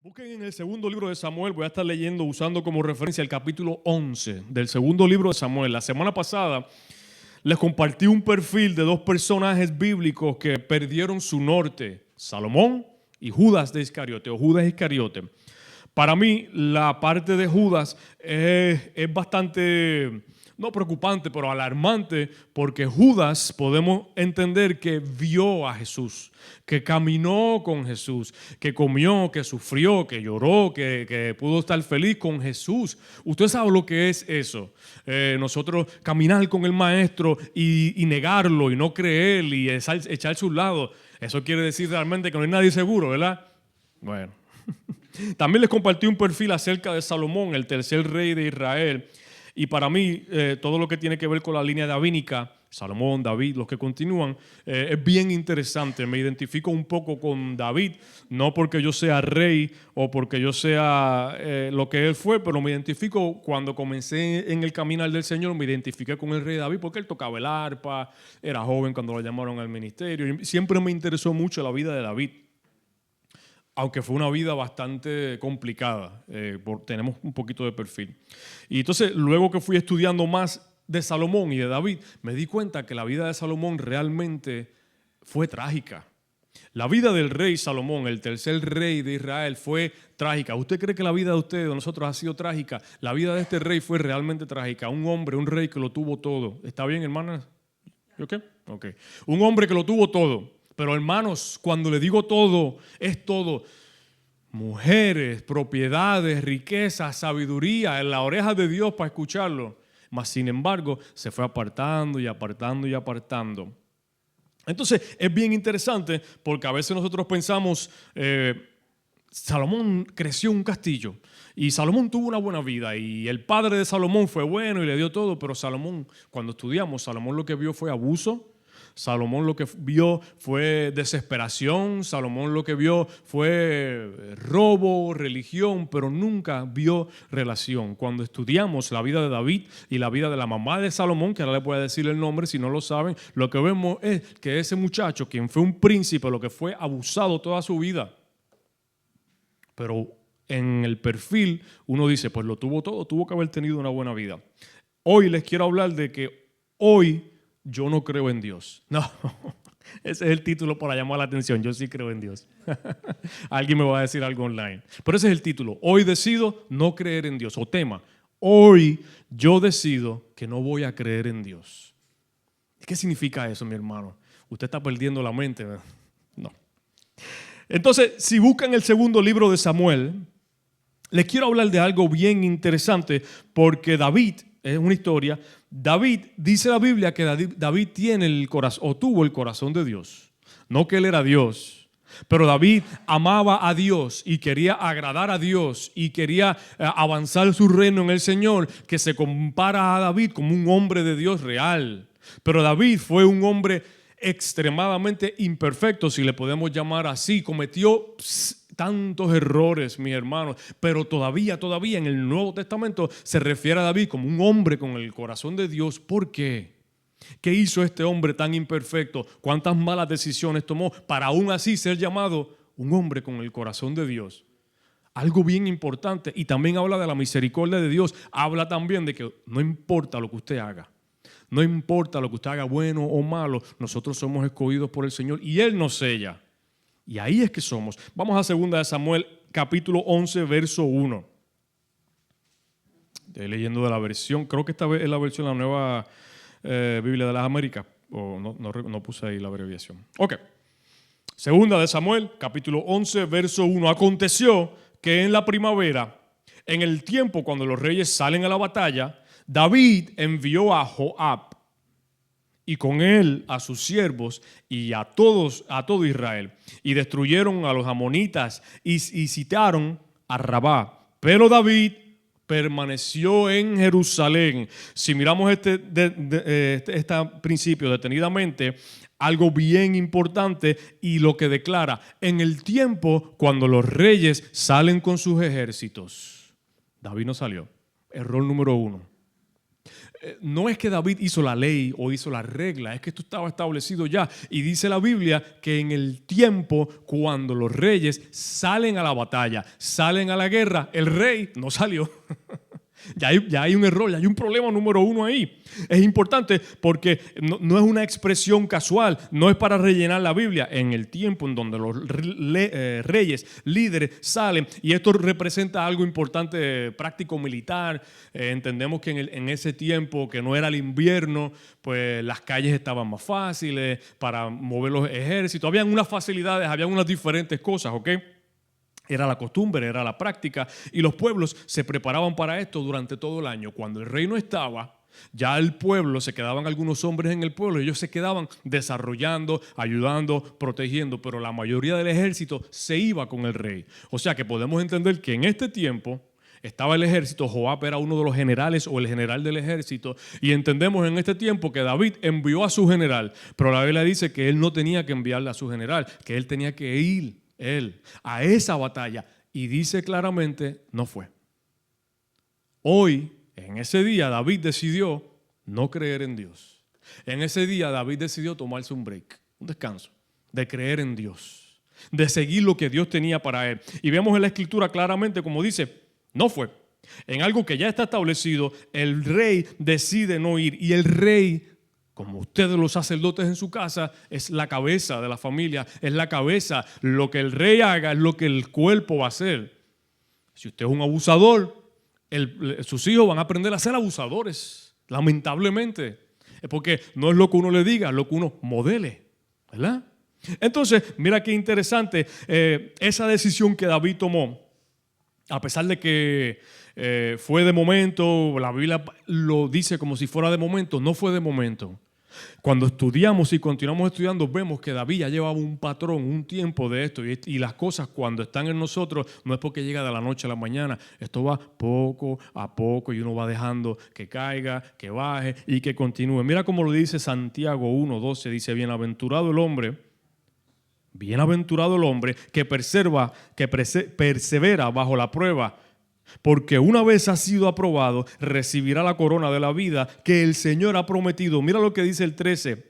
Busquen en el segundo libro de Samuel, voy a estar leyendo, usando como referencia el capítulo 11 del segundo libro de Samuel. La semana pasada les compartí un perfil de dos personajes bíblicos que perdieron su norte, Salomón y Judas de Iscariote, o Judas Iscariote. Para mí, la parte de Judas es bastante, no preocupante, pero alarmante, porque Judas podemos entender que vio a Jesús, que caminó con Jesús, que comió, que sufrió, que lloró, que pudo estar feliz con Jesús. Usted sabe lo que es eso. Nosotros caminar con el Maestro y negarlo y no creer y echarse a un lado. Eso quiere decir realmente que no hay nadie seguro, ¿verdad? Bueno. También les compartí un perfil acerca de Salomón, el tercer rey de Israel. Y para mí, todo lo que tiene que ver con la línea davídica, Salomón, David, los que continúan, es bien interesante. Me identifico un poco con David, no porque yo sea rey o porque yo sea lo que él fue, pero me identifico cuando comencé en el caminar del Señor, me identifiqué con el rey David porque él tocaba el arpa, era joven cuando lo llamaron al ministerio. Y siempre me interesó mucho la vida de David. Aunque fue una vida bastante complicada, tenemos un poquito de perfil. Y entonces, luego que fui estudiando más de Salomón y de David, me di cuenta que la vida de Salomón realmente fue trágica. La vida del rey Salomón, el tercer rey de Israel, fue trágica. ¿Usted cree que la vida de ustedes, de nosotros, ha sido trágica? La vida de este rey fue realmente trágica. Un hombre, un rey que lo tuvo todo. ¿Está bien, hermanas? ¿Yo qué? Ok. Un hombre que lo tuvo todo. Pero hermanos, cuando le digo todo, es todo. Mujeres, propiedades, riquezas, sabiduría en la oreja de Dios para escucharlo. Mas sin embargo, se fue apartando y apartando y apartando. Entonces, es bien interesante porque a veces nosotros pensamos, Salomón creció en un castillo y Salomón tuvo una buena vida y el padre de Salomón fue bueno y le dio todo, pero Salomón, cuando estudiamos, Salomón lo que vio fue abuso. Salomón lo que vio fue desesperación, Salomón lo que vio fue robo, religión, pero nunca vio relación. Cuando estudiamos la vida de David y la vida de la mamá de Salomón, que ahora les voy a decir el nombre si no lo saben, lo que vemos es que ese muchacho, quien fue un príncipe, lo que fue abusado toda su vida, pero en el perfil uno dice, pues lo tuvo todo, tuvo que haber tenido una buena vida. Hoy les quiero hablar de que hoy yo no creo en Dios. No, ese es el título para llamar la atención. Yo sí creo en Dios. Alguien me va a decir algo online. Pero ese es el título. Hoy decido no creer en Dios. O tema, hoy yo decido que no voy a creer en Dios. ¿Qué significa eso, mi hermano? Usted está perdiendo la mente, ¿verdad? No. Entonces, si buscan el segundo libro de Samuel, les quiero hablar de algo bien interesante porque David, es una historia, David, dice la Biblia que David tiene el corazón, o tuvo el corazón de Dios. No que él era Dios, pero David amaba a Dios y quería agradar a Dios y quería avanzar su reino en el Señor, que se compara a David como un hombre de Dios real. Pero David fue un hombre extremadamente imperfecto, si le podemos llamar así. Cometió tantos errores, mis hermanos, pero todavía en el Nuevo Testamento se refiere a David como un hombre con el corazón de Dios. ¿Por qué? ¿Qué hizo este hombre tan imperfecto? ¿Cuántas malas decisiones tomó para aún así ser llamado un hombre con el corazón de Dios? Algo bien importante, y también habla de la misericordia de Dios. Habla también de que no importa lo que usted haga, no importa lo que usted haga, bueno o malo, nosotros somos escogidos por el Señor y Él nos sella. Y ahí es que somos. Vamos a 2 de Samuel, capítulo 11, verso 1. Estoy leyendo de la versión, creo que esta es la versión de la nueva Biblia de las Américas. O no puse ahí la abreviación. Ok. 2 de Samuel, capítulo 11, verso 1. Aconteció que en la primavera, en el tiempo cuando los reyes salen a la batalla, David envió a Joab y con él a sus siervos y a todo Israel, y destruyeron a los amonitas y sitiaron a Rabá. Pero David permaneció en Jerusalén. Si miramos este principio detenidamente, algo bien importante y lo que declara, en el tiempo cuando los reyes salen con sus ejércitos. David no salió. Error número 1. No es que David hizo la ley o hizo la regla, es que esto estaba establecido ya. Y dice la Biblia que en el tiempo cuando los reyes salen a la batalla, salen a la guerra, el rey no salió. Ya hay un error, ya hay un problema número uno ahí. Es importante porque no es una expresión casual, no es para rellenar la Biblia. En el tiempo en donde los reyes, líderes salen, y esto representa algo importante, práctico militar. Entendemos que en ese tiempo, que no era el invierno, pues las calles estaban más fáciles para mover los ejércitos. Habían unas facilidades, habían unas diferentes cosas, ¿ok? Era la costumbre, era la práctica, y los pueblos se preparaban para esto durante todo el año. Cuando el rey no estaba, ya el pueblo, se quedaban algunos hombres en el pueblo, ellos se quedaban desarrollando, ayudando, protegiendo, pero la mayoría del ejército se iba con el rey. O sea que podemos entender que en este tiempo estaba el ejército, Joab era uno de los generales o el general del ejército, y entendemos en este tiempo que David envió a su general, pero la Biblia dice que él no tenía que enviarle a su general, que él tenía que ir a esa batalla, y dice claramente, no fue. Hoy, en ese día, David decidió no creer en Dios. En ese día, David decidió tomarse un break, un descanso, de creer en Dios, de seguir lo que Dios tenía para él. Y vemos en la Escritura claramente como dice, no fue. En algo que ya está establecido, el rey decide no ir, y el rey, como ustedes los sacerdotes en su casa, es la cabeza de la familia, es la cabeza. Lo que el rey haga es lo que el cuerpo va a hacer. Si usted es un abusador, sus hijos van a aprender a ser abusadores, lamentablemente. Es porque no es lo que uno le diga, es lo que uno modele, ¿verdad? Entonces, mira qué interesante esa decisión que David tomó, a pesar de que fue de momento, la Biblia lo dice como si fuera de momento, no fue de momento. Cuando estudiamos y continuamos estudiando, vemos que David ya llevaba un patrón, un tiempo de esto, y las cosas cuando están en nosotros no es porque llega de la noche a la mañana. Esto va poco a poco y uno va dejando que caiga, que baje y que continúe. Mira cómo lo dice Santiago 1:12, dice, bienaventurado el hombre que persevera bajo la prueba, porque una vez ha sido aprobado, recibirá la corona de la vida que el Señor ha prometido. Mira lo que dice el 13,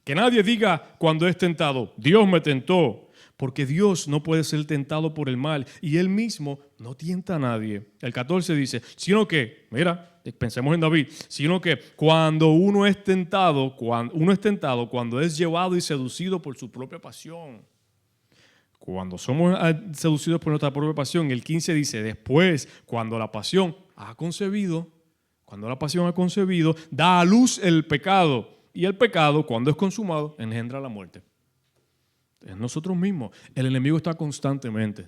que nadie diga cuando es tentado, Dios me tentó, porque Dios no puede ser tentado por el mal, y Él mismo no tienta a nadie. El 14 dice, sino que, mira, pensemos en David, sino que cuando uno es tentado, cuando es llevado y seducido por su propia pasión. Cuando somos seducidos por nuestra propia pasión, el 15 dice, después, cuando la pasión ha concebido, da a luz el pecado. Y el pecado, cuando es consumado, engendra la muerte. Es nosotros mismos. El enemigo está constantemente.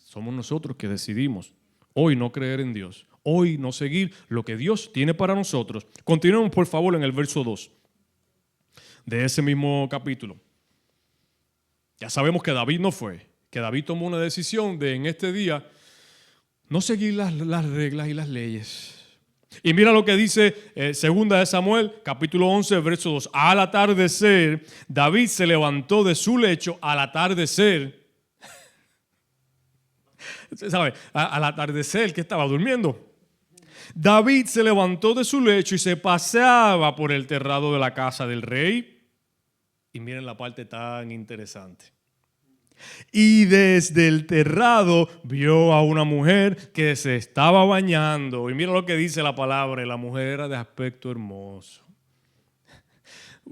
Somos nosotros que decidimos hoy no creer en Dios, hoy no seguir lo que Dios tiene para nosotros. Continuemos, por favor, en el verso 2 de ese mismo capítulo. Ya sabemos que David no fue, que David tomó una decisión de en este día no seguir las reglas y las leyes. Y mira lo que dice segunda de Samuel, capítulo 11, verso 2. Al atardecer, David se levantó de su lecho al atardecer. ¿Sabe? Al atardecer, que estaba durmiendo. David se levantó de su lecho y se paseaba por el terrado de la casa del rey. Y miren la parte tan interesante. Y desde el terrado vio a una mujer que se estaba bañando. Y mira lo que dice la palabra, la mujer era de aspecto hermoso.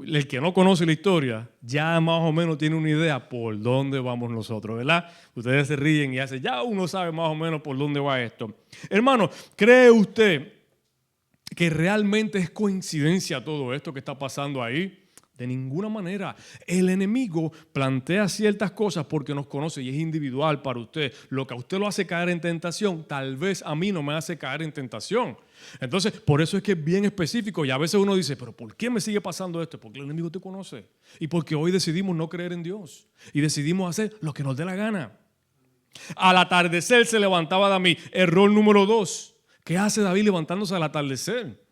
El que no conoce la historia ya más o menos tiene una idea por dónde vamos nosotros, ¿verdad? Ustedes se ríen y hacen, ya uno sabe más o menos por dónde va esto. Hermano, ¿cree usted que realmente es coincidencia todo esto que está pasando ahí? De ninguna manera. El enemigo plantea ciertas cosas porque nos conoce y es individual para usted. Lo que a usted lo hace caer en tentación, tal vez a mí no me hace caer en tentación. Entonces, por eso es que es bien específico y a veces uno dice, pero ¿por qué me sigue pasando esto? Porque el enemigo te conoce y porque hoy decidimos no creer en Dios y decidimos hacer lo que nos dé la gana. Al atardecer se levantaba David. Error número 2. ¿Qué hace David levantándose al atardecer?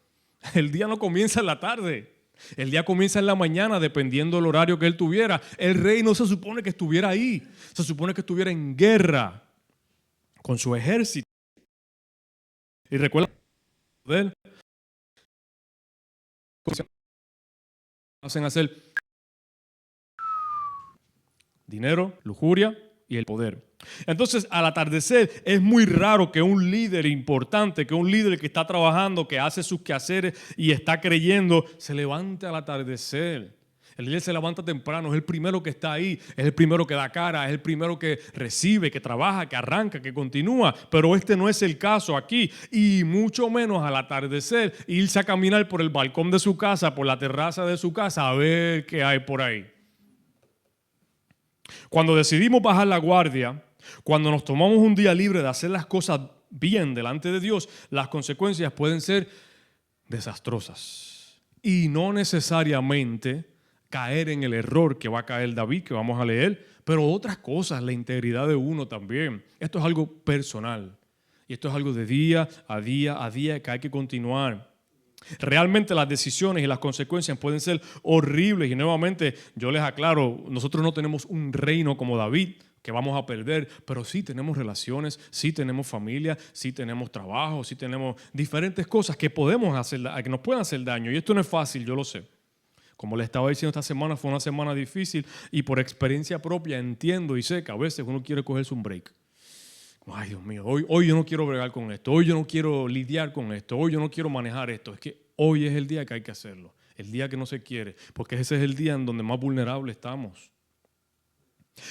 El día no comienza en la tarde. El día comienza en la mañana, dependiendo del horario que él tuviera. El rey no se supone que estuviera ahí, se supone que estuviera en guerra con su ejército. Y recuerda, hacen hacer dinero, lujuria y el poder. Entonces, al atardecer es muy raro que un líder importante, que un líder que está trabajando, que hace sus quehaceres y está creyendo, se levante al atardecer. El líder se levanta temprano, es el primero que está ahí, es el primero que da cara, es el primero que recibe, que trabaja, que arranca, que continúa. Pero este no es el caso aquí, y mucho menos al atardecer irse a caminar por el balcón de su casa, por la terraza de su casa, a ver qué hay por ahí. Cuando decidimos bajar la guardia, cuando nos tomamos un día libre de hacer las cosas bien delante de Dios, las consecuencias pueden ser desastrosas. Y no necesariamente caer en el error que va a caer David, que vamos a leer, pero otras cosas, la integridad de uno también. Esto es algo personal. Y esto es algo de día a día a día que hay que continuar. Realmente las decisiones y las consecuencias pueden ser horribles y nuevamente yo les aclaro, nosotros no tenemos un reino como David que vamos a perder, pero sí tenemos relaciones, sí tenemos familia, sí tenemos trabajo, sí tenemos diferentes cosas que podemos hacer, que nos pueden hacer daño y esto no es fácil, yo lo sé. Como les estaba diciendo, esta semana fue una semana difícil y por experiencia propia entiendo y sé que a veces uno quiere cogerse un break. Ay, Dios mío, hoy yo no quiero bregar con esto, hoy yo no quiero lidiar con esto, hoy yo no quiero manejar esto. Es que hoy es el día que hay que hacerlo, el día que no se quiere, porque ese es el día en donde más vulnerables estamos.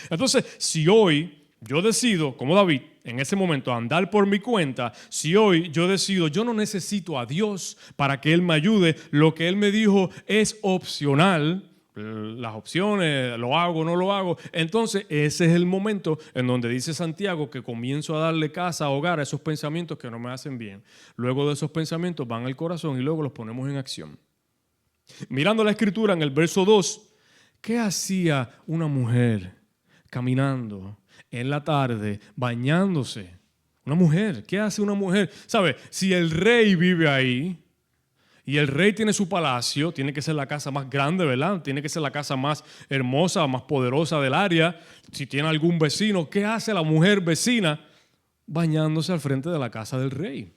Entonces, si hoy yo decido, como David, en ese momento andar por mi cuenta, si hoy yo decido, yo no necesito a Dios para que Él me ayude, lo que Él me dijo es opcional, las opciones, lo hago o no lo hago, entonces ese es el momento en donde dice Santiago que comienzo a darle casa, hogar a esos pensamientos que no me hacen bien. Luego de esos pensamientos van al corazón y luego los ponemos en acción. Mirando la escritura en el verso 2, ¿qué hacía una mujer caminando en la tarde, bañándose? Una mujer, ¿qué hace una mujer? ¿Sabe? Si el rey vive ahí y el rey tiene su palacio, tiene que ser la casa más grande, ¿verdad? Tiene que ser la casa más hermosa, más poderosa del área. Si tiene algún vecino, ¿qué hace la mujer vecina? Bañándose al frente de la casa del rey.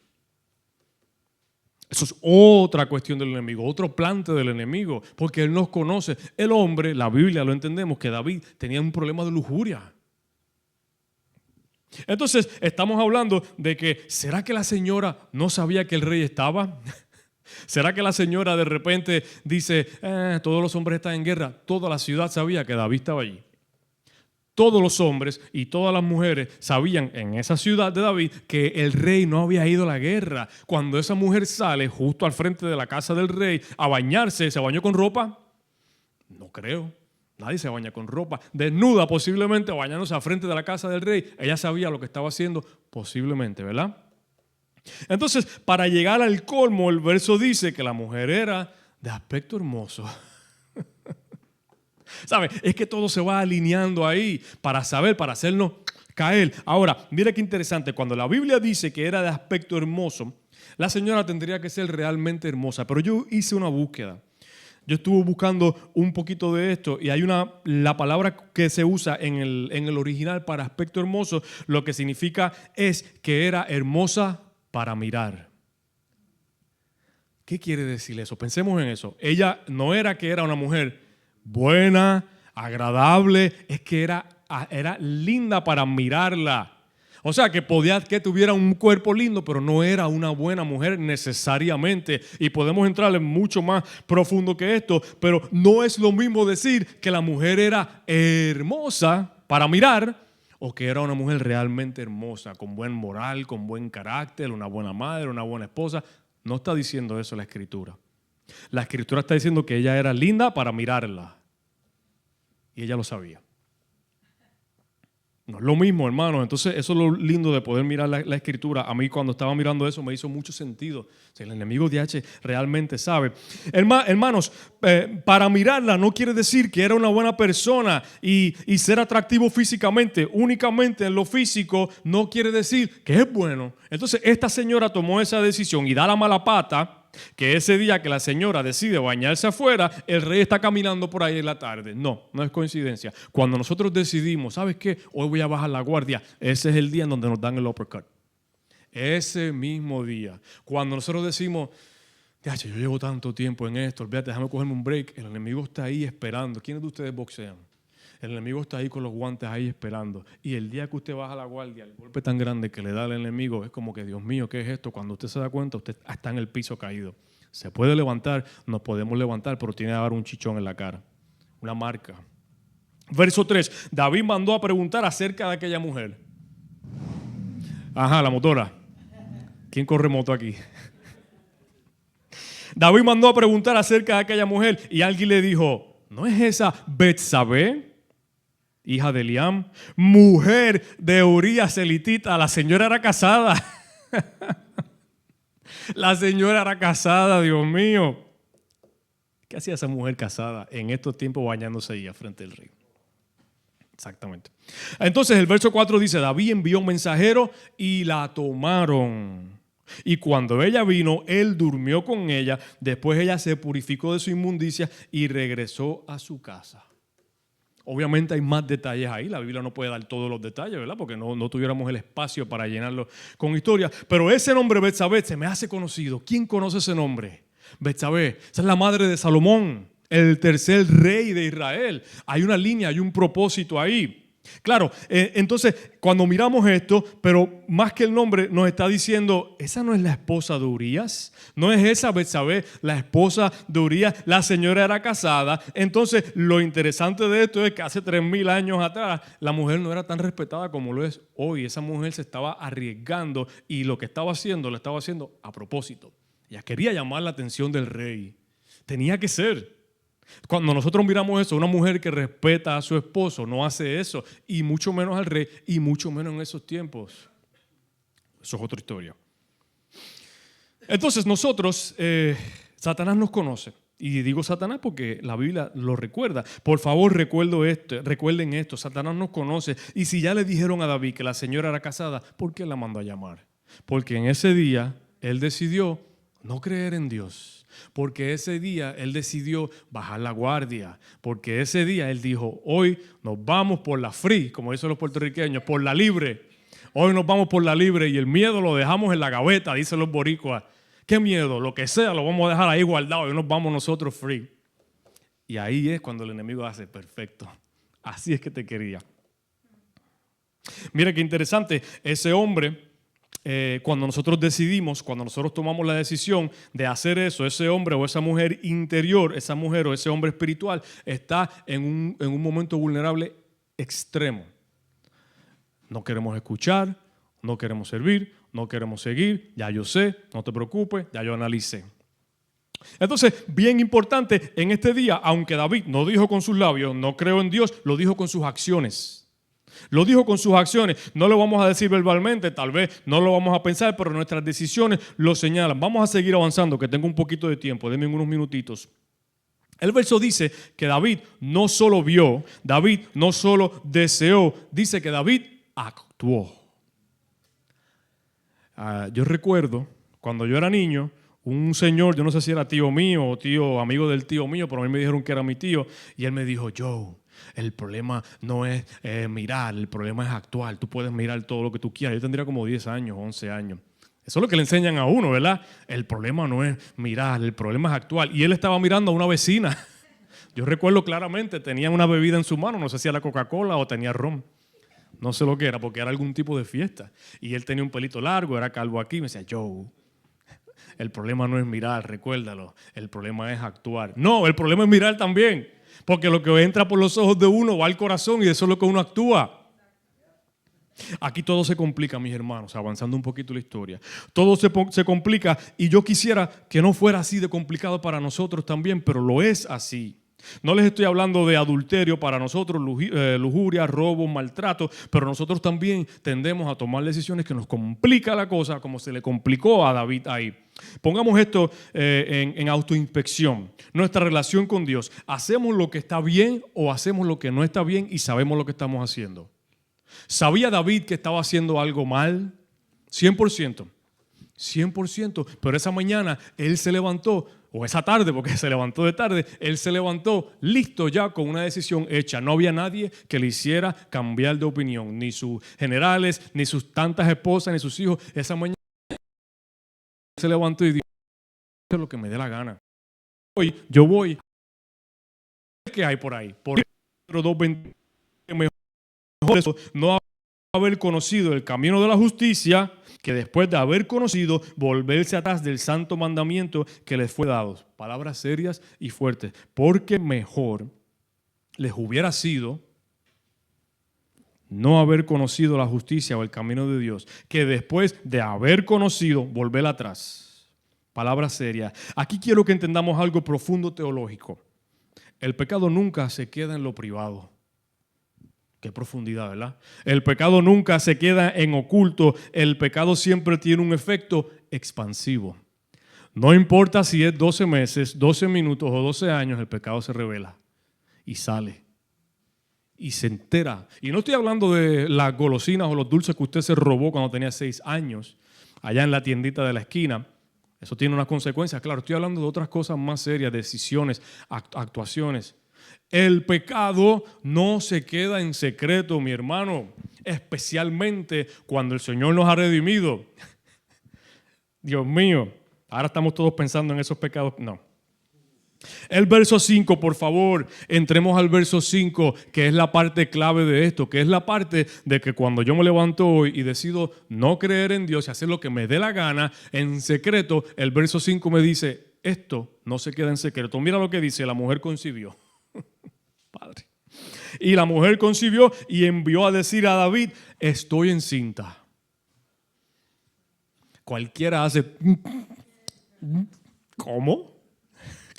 Eso es otra cuestión del enemigo, otro plante del enemigo, porque él nos conoce. El hombre, la Biblia lo entendemos, que David tenía un problema de lujuria. Entonces, estamos hablando de que, ¿será que la señora no sabía que el rey estaba? ¿Será que la señora de repente dice, todos los hombres están en guerra? Toda la ciudad sabía que David estaba allí. Todos los hombres y todas las mujeres sabían en esa ciudad de David que el rey no había ido a la guerra. Cuando esa mujer sale justo al frente de la casa del rey a bañarse, ¿se bañó con ropa? No creo. Nadie se baña con ropa. Desnuda posiblemente, bañándose al frente de la casa del rey. Ella sabía lo que estaba haciendo posiblemente, ¿verdad? Entonces, para llegar al colmo, el verso dice que la mujer era de aspecto hermoso. ¿Sabe? Es que todo se va alineando ahí para saber, para hacernos caer. Ahora, mira qué interesante. Cuando la Biblia dice que era de aspecto hermoso, la señora tendría que ser realmente hermosa. Pero yo hice una búsqueda. Yo estuve buscando un poquito de esto y hay la palabra que se usa en el original para aspecto hermoso, lo que significa es que era hermosa para mirar. ¿Qué quiere decir eso? Pensemos en eso. Ella no era que era una mujer buena, agradable, es que era linda para mirarla. O sea, que podía que tuviera un cuerpo lindo, pero no era una buena mujer necesariamente. Y podemos entrar en mucho más profundo que esto, pero no es lo mismo decir que la mujer era hermosa para mirar o que era una mujer realmente hermosa, con buen moral, con buen carácter, una buena madre, una buena esposa. No está diciendo eso la Escritura. La Escritura está diciendo que ella era linda para mirarla. Y ella lo sabía. No es lo mismo, hermano. Entonces, eso es lo lindo de poder mirar la Escritura. A mí, cuando estaba mirando eso, me hizo mucho sentido. O sea, el enemigo de H realmente sabe. Hermanos, para mirarla no quiere decir que era una buena persona y ser atractivo físicamente, únicamente en lo físico, no quiere decir que es bueno. Entonces, esta señora tomó esa decisión y da la mala pata. Que ese día que la señora decide bañarse afuera, el rey está caminando por ahí en la tarde. No es coincidencia. Cuando nosotros decidimos, ¿sabes qué? Hoy voy a bajar la guardia. Ese es el día en donde nos dan el uppercut. Ese mismo día. Cuando nosotros decimos, Gacho, yo llevo tanto tiempo en esto, olvídate, déjame cogerme un break. El enemigo está ahí esperando. ¿Quiénes de ustedes boxean? El enemigo está ahí con los guantes ahí esperando. Y el día que usted baja la guardia, el golpe tan grande que le da al enemigo es como que, Dios mío, ¿qué es esto? Cuando usted se da cuenta, usted está en el piso caído. Se puede levantar, nos podemos levantar, pero tiene que dar un chichón en la cara, una marca. Verso 3, David mandó a preguntar acerca de aquella mujer. Ajá, la motora. ¿Quién corre moto aquí? David mandó a preguntar acerca de aquella mujer y alguien le dijo, ¿no es esa Betsabé, hija de Eliam, mujer de Urías elitita? La señora era casada. La señora era casada, Dios mío. ¿Qué hacía esa mujer casada en estos tiempos bañándose ella frente al rey? Exactamente. Entonces el verso 4 dice, David envió un mensajero y la tomaron. Y cuando ella vino, él durmió con ella. Después ella se purificó de su inmundicia y regresó a su casa. Obviamente hay más detalles ahí. La Biblia no puede dar todos los detalles, ¿verdad? Porque no tuviéramos el espacio para llenarlo con historia. Pero ese nombre Betsabé se me hace conocido. ¿Quién conoce ese nombre? Betsabé. Esa es la madre de Salomón, el tercer rey de Israel. Hay una línea, hay un propósito ahí. Claro, entonces cuando miramos esto, pero más que el nombre nos está diciendo, esa no es la esposa de Urías, no es esa Betsabé, la esposa de Urías, la señora era casada. Entonces lo interesante de esto es que hace 3000 años atrás la mujer no era tan respetada como lo es hoy. Esa mujer se estaba arriesgando y lo que estaba haciendo, lo estaba haciendo a propósito. Ella quería llamar la atención del rey, tenía que ser. Cuando nosotros miramos eso, una mujer que respeta a su esposo no hace eso, y mucho menos al rey, y mucho menos en esos tiempos. Eso es otra historia. Entonces nosotros, Satanás nos conoce, y digo Satanás porque la Biblia lo recuerda. Por favor, recuerden esto, Satanás nos conoce, y si ya le dijeron a David que la señora era casada, ¿por qué la mandó a llamar? Porque en ese día él decidió no creer en Dios. Porque ese día él decidió bajar la guardia. Porque ese día él dijo, hoy nos vamos por la free, como dicen los puertorriqueños, por la libre. Hoy nos vamos por la libre y el miedo lo dejamos en la gaveta, dicen los boricuas. ¿Qué miedo? Lo que sea lo vamos a dejar ahí guardado y nos vamos nosotros free. Y ahí es cuando el enemigo hace, perfecto, así es que te quería. Mira qué interesante, ese hombre... cuando nosotros decidimos, cuando nosotros tomamos la decisión de hacer eso, ese hombre o esa mujer interior, esa mujer o ese hombre espiritual está en un momento vulnerable extremo. No queremos escuchar, no queremos servir, no queremos seguir, ya yo sé, no te preocupes, ya yo analicé. Entonces, bien importante en este día, aunque David no dijo con sus labios, no creo en Dios, lo dijo con sus acciones. Lo dijo con sus acciones, no lo vamos a decir verbalmente, tal vez no lo vamos a pensar, pero nuestras decisiones lo señalan. Vamos a seguir avanzando, que tengo un poquito de tiempo, denme unos minutitos. El verso dice que David no solo vio, David no solo deseó, dice que David actuó. Yo recuerdo, cuando yo era niño, un señor, yo no sé si era tío mío o tío amigo del tío mío, pero a mí me dijeron que era mi tío, y él me dijo, Joe, el problema no es mirar, el problema es actuar. Tú puedes mirar todo lo que tú quieras. Yo tendría como 10 años, 11 años. Eso es lo que le enseñan a uno, ¿verdad? El problema no es mirar, el problema es actuar. Y él estaba mirando a una vecina. Yo recuerdo claramente, tenía una bebida en su mano, no sé si era Coca-Cola o tenía ron. No sé lo que era, porque era algún tipo de fiesta. Y él tenía un pelito largo, era calvo aquí. Me decía, Joe, el problema no es mirar, recuérdalo. El problema es actuar. No, el problema es mirar también. Porque lo que entra por los ojos de uno va al corazón y eso es lo que uno actúa. Aquí todo se complica, mis hermanos, avanzando un poquito la historia. Todo se complica y yo quisiera que no fuera así de complicado para nosotros también, pero lo es así. No les estoy hablando de adulterio para nosotros, lujuria, robo, maltrato, pero nosotros también tendemos a tomar decisiones que nos complica la cosa, como se le complicó a David ahí. Pongamos esto en autoinspección. Nuestra relación con Dios. ¿Hacemos lo que está bien o hacemos lo que no está bien y sabemos lo que estamos haciendo? ¿Sabía David que estaba haciendo algo mal? 100%. 100%. Pero esa mañana él se levantó, o esa tarde, porque se levantó de tarde, él se levantó listo ya con una decisión hecha. No había nadie que le hiciera cambiar de opinión. Ni sus generales, ni sus tantas esposas, ni sus hijos. Esa mañana se levantó y dijo, lo que me dé la gana. Yo voy. ¿Qué hay por ahí? Por 2:20, mejor eso, no haber conocido el camino de la justicia, que después de haber conocido, volverse atrás del santo mandamiento que les fue dado. Palabras serias y fuertes. Porque mejor les hubiera sido no haber conocido la justicia o el camino de Dios, que después de haber conocido, volver atrás. Palabra seria. Aquí quiero que entendamos algo profundo teológico. El pecado nunca se queda en lo privado. Qué profundidad, ¿verdad? El pecado nunca se queda en oculto. El pecado siempre tiene un efecto expansivo. No importa si es 12 meses, 12 minutos o 12 años, el pecado se revela y sale. Y se entera. Y no estoy hablando de las golosinas o los dulces que usted se robó cuando tenía 6 años, allá en la tiendita de la esquina. Eso tiene unas consecuencias. Claro, estoy hablando de otras cosas más serias, decisiones, actuaciones. El pecado no se queda en secreto, mi hermano, especialmente cuando el Señor nos ha redimido. Dios mío, ahora estamos todos pensando en esos pecados. No. El verso 5, por favor, entremos al verso 5, que es la parte clave de esto, que es la parte de que cuando yo me levanto hoy y decido no creer en Dios y hacer lo que me dé la gana en secreto, el verso 5 me dice, esto no se queda en secreto. Mira lo que dice, la mujer concibió. Padre. Y la mujer concibió y envió a decir a David, estoy encinta. Cualquiera hace, ¿cómo?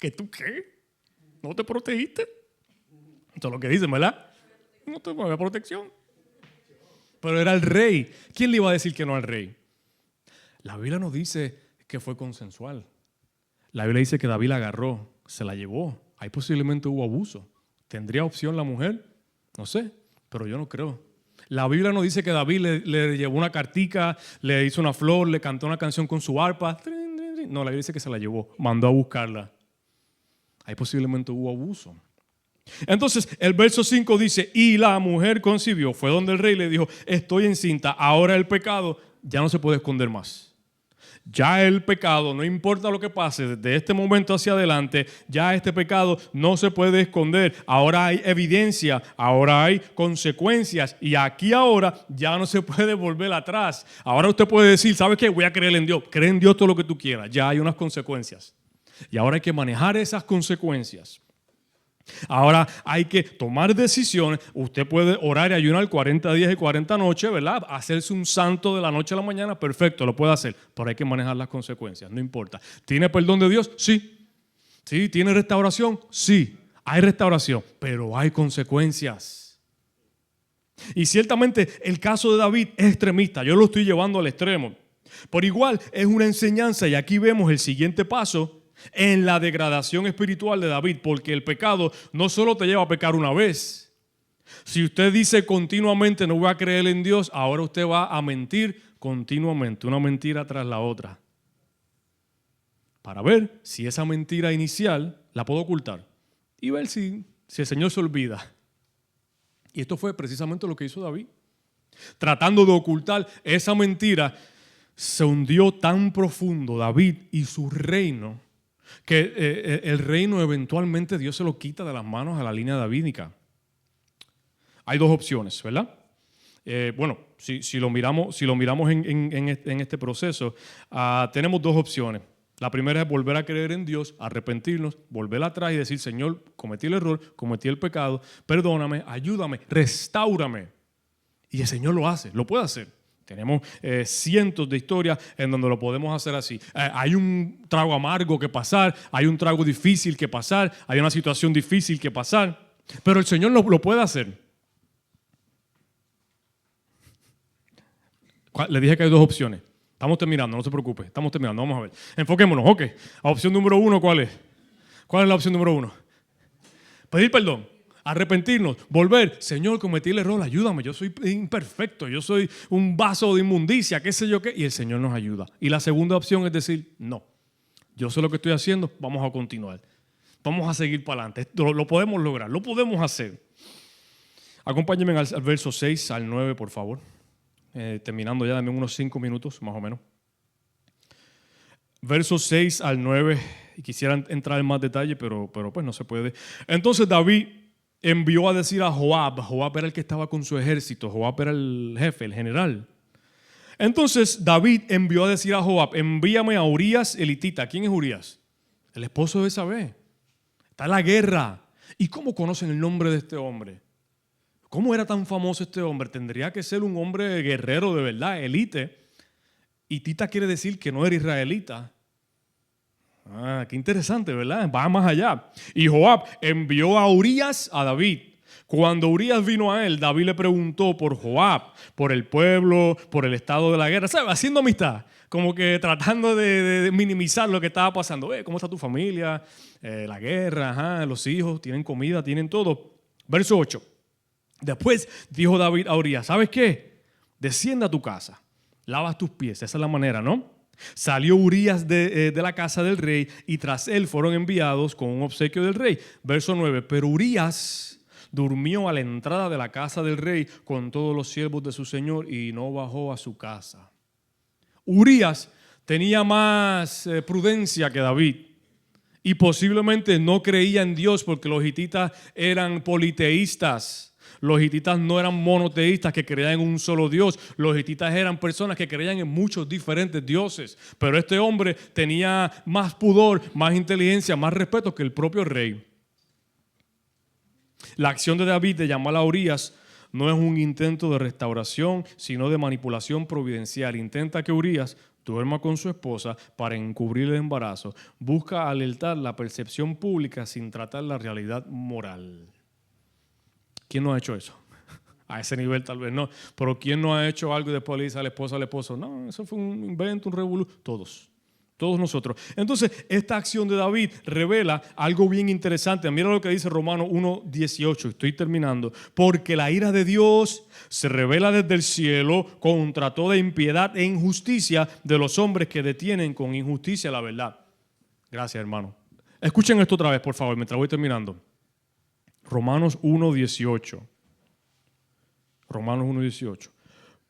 ¿Que tú qué? ¿No te protegiste? Eso es lo que dicen, ¿verdad? No te había protección. Pero era el rey. ¿Quién le iba a decir que no al rey? La Biblia nos dice que fue consensual. La Biblia dice que David la agarró, se la llevó. Ahí posiblemente hubo abuso. ¿Tendría opción la mujer? No sé, pero yo no creo. La Biblia nos dice que David le llevó una cartica, le hizo una flor, le cantó una canción con su arpa. No, la Biblia dice que se la llevó, mandó a buscarla. Ahí posiblemente hubo abuso. Entonces, el verso 5 dice, y la mujer concibió. Fue donde el rey le dijo, estoy encinta. Ahora el pecado ya no se puede esconder más. Ya el pecado, no importa lo que pase, desde este momento hacia adelante, ya este pecado no se puede esconder. Ahora hay evidencia, ahora hay consecuencias y aquí ahora ya no se puede volver atrás. Ahora usted puede decir, ¿sabes qué? Voy a creer en Dios. Cree en Dios todo lo que tú quieras. Ya hay unas consecuencias. Y ahora hay que manejar esas consecuencias. Ahora hay que tomar decisiones. Usted puede orar y ayunar 40 días y 40 noches, ¿verdad? Hacerse un santo de la noche a la mañana, perfecto, lo puede hacer. Pero hay que manejar las consecuencias, no importa. ¿Tiene perdón de Dios? Sí. ¿Sí? ¿Tiene restauración? Sí. Hay restauración, pero hay consecuencias. Y ciertamente el caso de David es extremista. Yo lo estoy llevando al extremo. Por igual es una enseñanza y aquí vemos el siguiente paso en la degradación espiritual de David, porque el pecado no solo te lleva a pecar una vez. Si usted dice continuamente no voy a creer en Dios, ahora usted va a mentir continuamente, una mentira tras la otra, para ver si esa mentira inicial la puedo ocultar y ver si el Señor se olvida. Y esto fue precisamente lo que hizo David. Tratando de ocultar esa mentira, se hundió tan profundo David y su reino que el reino eventualmente Dios se lo quita de las manos a la línea davídica. Hay dos opciones, ¿verdad? Bueno, si lo miramos en este proceso, tenemos dos opciones. La primera es volver a creer en Dios, arrepentirnos, volver atrás y decir, Señor, cometí el error, cometí el pecado, perdóname, ayúdame, restáurame. Y el Señor lo hace, lo puede hacer. Tenemos cientos de historias en donde lo podemos hacer así. Hay un trago amargo que pasar, hay un trago difícil que pasar, hay una situación difícil que pasar, pero el Señor lo puede hacer. Le dije que hay dos opciones. Estamos terminando, no se preocupe, estamos terminando, vamos a ver. Enfoquémonos, ok. Opción número 1, ¿cuál es? ¿Cuál es la opción número 1? Pedir perdón. Arrepentirnos, volver, Señor, cometí el error, ayúdame, yo soy imperfecto, yo soy un vaso de inmundicia, qué sé yo qué, y el Señor nos ayuda. Y la segunda opción es decir, no, yo sé lo que estoy haciendo, vamos a continuar, vamos a seguir para adelante, lo podemos lograr, lo podemos hacer. Acompáñenme al verso 6 al 9, por favor, terminando ya, dame unos 5 minutos más o menos. versos 6 al 9, y quisiera entrar en más detalle, pero pues no se puede. Entonces David envió a decir a Joab. Joab era el que estaba con su ejército, Joab era el jefe, el general. Entonces David envió a decir a Joab, envíame a Urías elitita. ¿Quién es Urías? El esposo de Betsabé. Está en la guerra. ¿Y cómo conocen el nombre de este hombre? ¿Cómo era tan famoso este hombre? Tendría que ser un hombre guerrero de verdad, elite. Hitita quiere decir que no era israelita. Ah, qué interesante, ¿verdad? Va más allá. Y Joab envió a Urías a David. Cuando Urías vino a él, David le preguntó por Joab, por el pueblo, por el estado de la guerra, ¿sabes? Haciendo amistad, como que tratando de minimizar lo que estaba pasando. ¿Cómo está tu familia? La guerra, ajá, los hijos, tienen comida, tienen todo. Verso 8. Después dijo David a Urías, ¿sabes qué? Desciende a tu casa, lavas tus pies, esa es la manera, ¿no? Salió Urías de la casa del rey y tras él fueron enviados con un obsequio del rey. Verso 9, pero Urías durmió a la entrada de la casa del rey con todos los siervos de su señor y no bajó a su casa. Urías tenía más prudencia que David y posiblemente no creía en Dios porque los hititas eran politeístas. Los hititas no eran monoteístas que creían en un solo Dios. Los hititas eran personas que creían en muchos diferentes dioses. Pero este hombre tenía más pudor, más inteligencia, más respeto que el propio rey. La acción de David de llamar a Urías no es un intento de restauración, sino de manipulación providencial. Intenta que Urías duerma con su esposa para encubrir el embarazo. Busca alertar la percepción pública sin tratar la realidad moral. ¿Quién no ha hecho eso? A ese nivel tal vez no. Pero ¿quién no ha hecho algo y después le dice a la esposa, al esposo? No, eso fue un invento, un revolú. Todos nosotros. Entonces, esta acción de David revela algo bien interesante. Mira lo que dice Romanos 1:18. Estoy terminando. Porque la ira de Dios se revela desde el cielo contra toda impiedad e injusticia de los hombres que detienen con injusticia la verdad. Gracias, hermano. Escuchen esto otra vez, por favor, mientras voy terminando. Romanos 1:18. Romanos 1:18.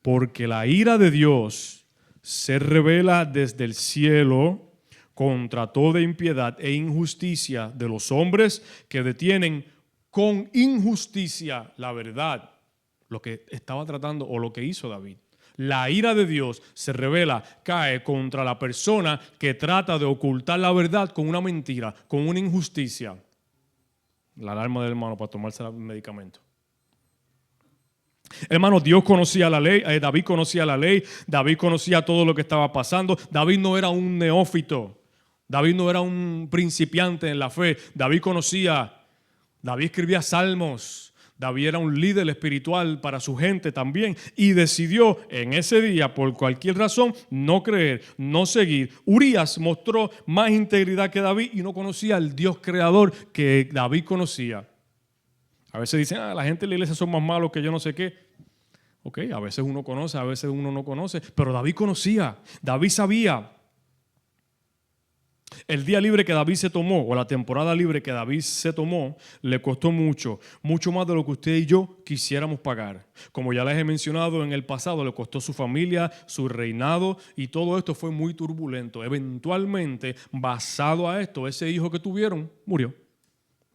Porque la ira de Dios se revela desde el cielo contra toda impiedad e injusticia de los hombres que detienen con injusticia la verdad. Lo que estaba tratando o lo que hizo David. La ira de Dios se revela, cae contra la persona que trata de ocultar la verdad con una mentira, con una injusticia. La alarma del hermano para tomarse el medicamento. Hermano, Dios conocía la ley, David conocía la ley, David conocía todo lo que estaba pasando. David no era un neófito, David no era un principiante en la fe. David escribía salmos, David era un líder espiritual para su gente también y decidió en ese día, por cualquier razón, no creer, no seguir. Urías mostró más integridad que David y no conocía al Dios creador que David conocía. A veces dicen, la gente en la iglesia son más malos que yo no sé qué. Ok, a veces uno conoce, a veces uno no conoce, pero David conocía, David sabía. El día libre que David se tomó, o la temporada libre que David se tomó, le costó mucho, mucho más de lo que usted y yo quisiéramos pagar. Como ya les he mencionado en el pasado, le costó su familia, su reinado, y todo esto fue muy turbulento. Eventualmente, basado a esto, ese hijo que tuvieron murió,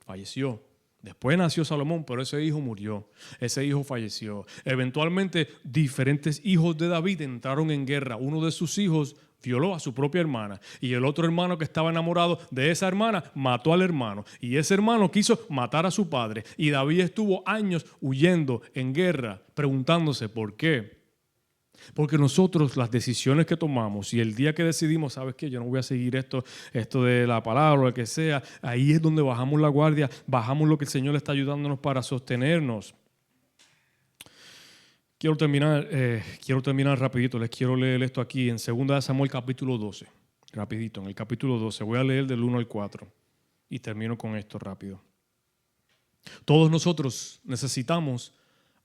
falleció. Después nació Salomón, pero ese hijo murió, ese hijo falleció. Eventualmente, diferentes hijos de David entraron en guerra. Uno de sus hijos violó a su propia hermana y el otro hermano que estaba enamorado de esa hermana mató al hermano y ese hermano quiso matar a su padre y David estuvo años huyendo en guerra, preguntándose por qué. Porque nosotros las decisiones que tomamos y el día que decidimos, ¿sabes qué? Yo no voy a seguir esto de la palabra o lo que sea, ahí es donde bajamos la guardia, bajamos lo que el Señor está ayudándonos para sostenernos. Quiero terminar rapidito, les quiero leer esto aquí en 2 Samuel capítulo 12, rapidito, en el capítulo 12, voy a leer del 1 al 4 y termino con esto rápido. Todos nosotros necesitamos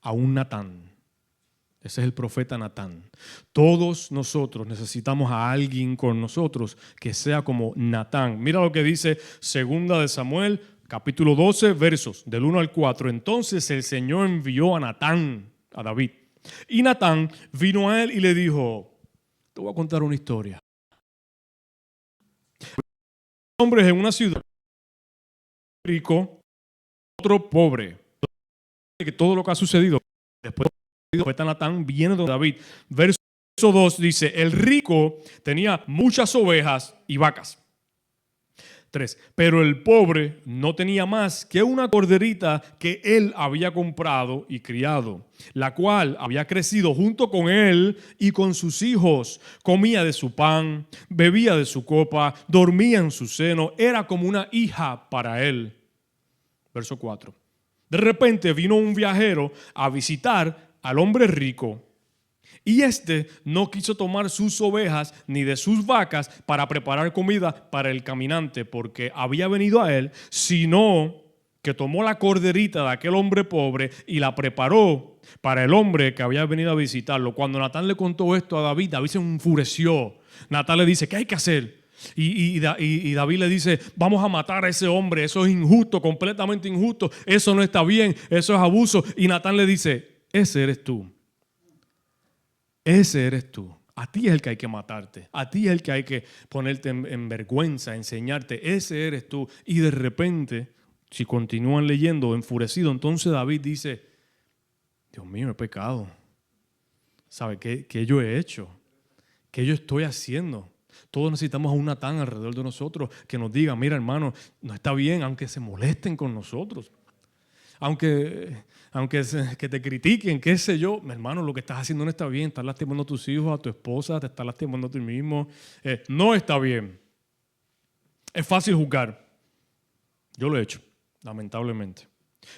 a un Natán. Ese es el profeta Natán. Todos nosotros necesitamos a alguien con nosotros que sea como Natán. Mira lo que dice 2 Samuel, capítulo 12, versos del 1 al 4. Entonces el Señor envió a Natán, a David. Y Natán vino a él y le dijo, te voy a contar una historia. hombres en una ciudad, rico, otro pobre. Que todo lo que ha sucedido después del profeta Natán viene de David. Verso 2 dice, el rico tenía muchas ovejas y vacas. 3. Pero el pobre no tenía más que una corderita que él había comprado y criado, la cual había crecido junto con él y con sus hijos. Comía de su pan, bebía de su copa, dormía en su seno, era como una hija para él. Verso 4. De repente vino un viajero a visitar al hombre rico. Y este no quiso tomar sus ovejas ni de sus vacas para preparar comida para el caminante, porque había venido a él, sino que tomó la corderita de aquel hombre pobre y la preparó para el hombre que había venido a visitarlo. Cuando Natán le contó esto a David, David se enfureció. Natán le dice, ¿qué hay que hacer? Y David le dice, vamos a matar a ese hombre, eso es injusto, completamente injusto, eso no está bien, eso es abuso. Y Natán le dice, ese eres tú. Ese eres tú. A ti es el que hay que matarte. A ti es el que hay que ponerte en vergüenza, enseñarte. Ese eres tú. Y de repente, si continúan leyendo, enfurecido, entonces David dice, Dios mío, he pecado. ¿Sabe qué yo he hecho? ¿Qué yo estoy haciendo? Todos necesitamos a un Natán alrededor de nosotros que nos diga, mira hermano, no está bien, aunque se molesten con nosotros. Aunque que te critiquen, qué sé yo, mi hermano, lo que estás haciendo no está bien, estás lastimando a tus hijos, a tu esposa, te estás lastimando a ti mismo, no está bien. Es fácil juzgar, yo lo he hecho, lamentablemente.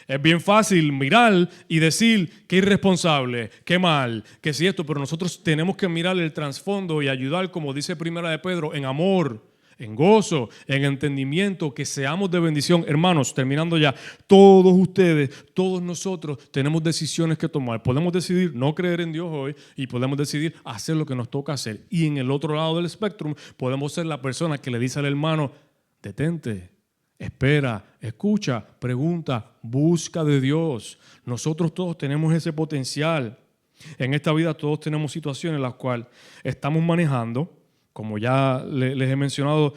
Es bien fácil mirar y decir qué irresponsable, qué mal, que si esto, pero nosotros tenemos que mirar el trasfondo y ayudar, como dice Primera de Pedro, en amor, en gozo, en entendimiento, que seamos de bendición. Hermanos, terminando ya, todos ustedes, todos nosotros tenemos decisiones que tomar. Podemos decidir no creer en Dios hoy y podemos decidir hacer lo que nos toca hacer. Y en el otro lado del espectro podemos ser la persona que le dice al hermano, detente, espera, escucha, pregunta, busca de Dios. Nosotros todos tenemos ese potencial. En esta vida todos tenemos situaciones en las cuales estamos manejando. Como ya les he mencionado,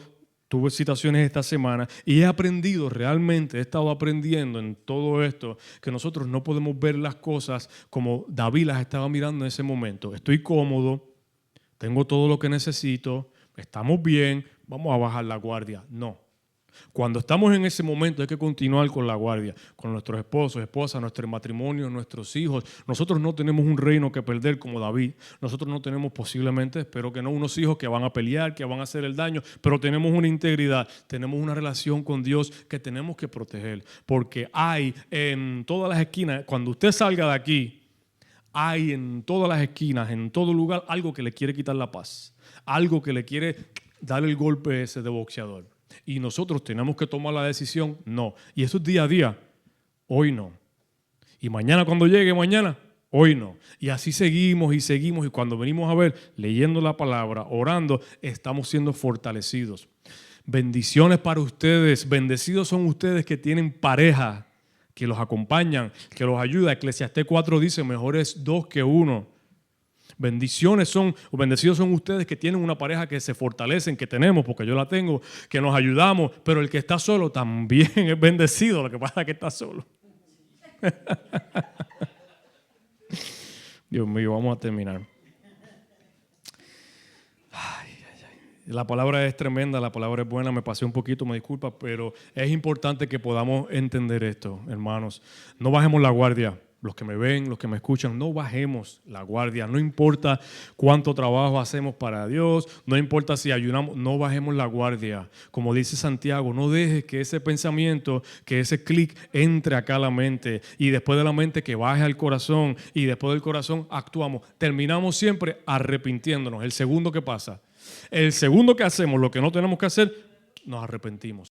tuve situaciones esta semana y he aprendido, realmente he estado aprendiendo en todo esto, que nosotros no podemos ver las cosas como David las estaba mirando en ese momento. Estoy cómodo, tengo todo lo que necesito, estamos bien, vamos a bajar la guardia. No. Cuando estamos en ese momento hay que continuar con la guardia, con nuestros esposos, esposas, nuestro matrimonio, nuestros hijos. Nosotros no tenemos un reino que perder como David. Nosotros no tenemos posiblemente, espero que no, unos hijos que van a pelear, que van a hacer el daño, pero tenemos una integridad, tenemos una relación con Dios que tenemos que proteger. Porque hay en todas las esquinas, cuando usted salga de aquí, hay en todas las esquinas, en todo lugar, algo que le quiere quitar la paz, algo que le quiere dar el golpe ese de boxeador. Y nosotros tenemos que tomar la decisión, no. Y eso es día a día, hoy no. Y mañana cuando llegue, mañana, hoy no. Y así seguimos y cuando venimos a ver, leyendo la palabra, orando, estamos siendo fortalecidos. Bendiciones para ustedes, bendecidos son ustedes que tienen pareja, que los acompañan, que los ayuda. Eclesiastés 4 dice, mejor es 2 que 1. Bendecidos son ustedes que tienen una pareja que se fortalecen, que tenemos, porque yo la tengo, que nos ayudamos, pero el que está solo también es bendecido, lo que pasa es que está solo. Dios mío, vamos a terminar. La palabra es tremenda, la palabra es buena, me pasé un poquito, me disculpa, pero es importante que podamos entender esto, hermanos. No bajemos la guardia. Los que me ven, los que me escuchan, no bajemos la guardia. No importa cuánto trabajo hacemos para Dios, no importa si ayunamos, no bajemos la guardia. Como dice Santiago, no dejes que ese pensamiento, que ese clic entre acá a la mente y después de la mente que baje al corazón y después del corazón actuamos. Terminamos siempre arrepintiéndonos. El segundo que pasa, el segundo que hacemos, lo que no tenemos que hacer, nos arrepentimos.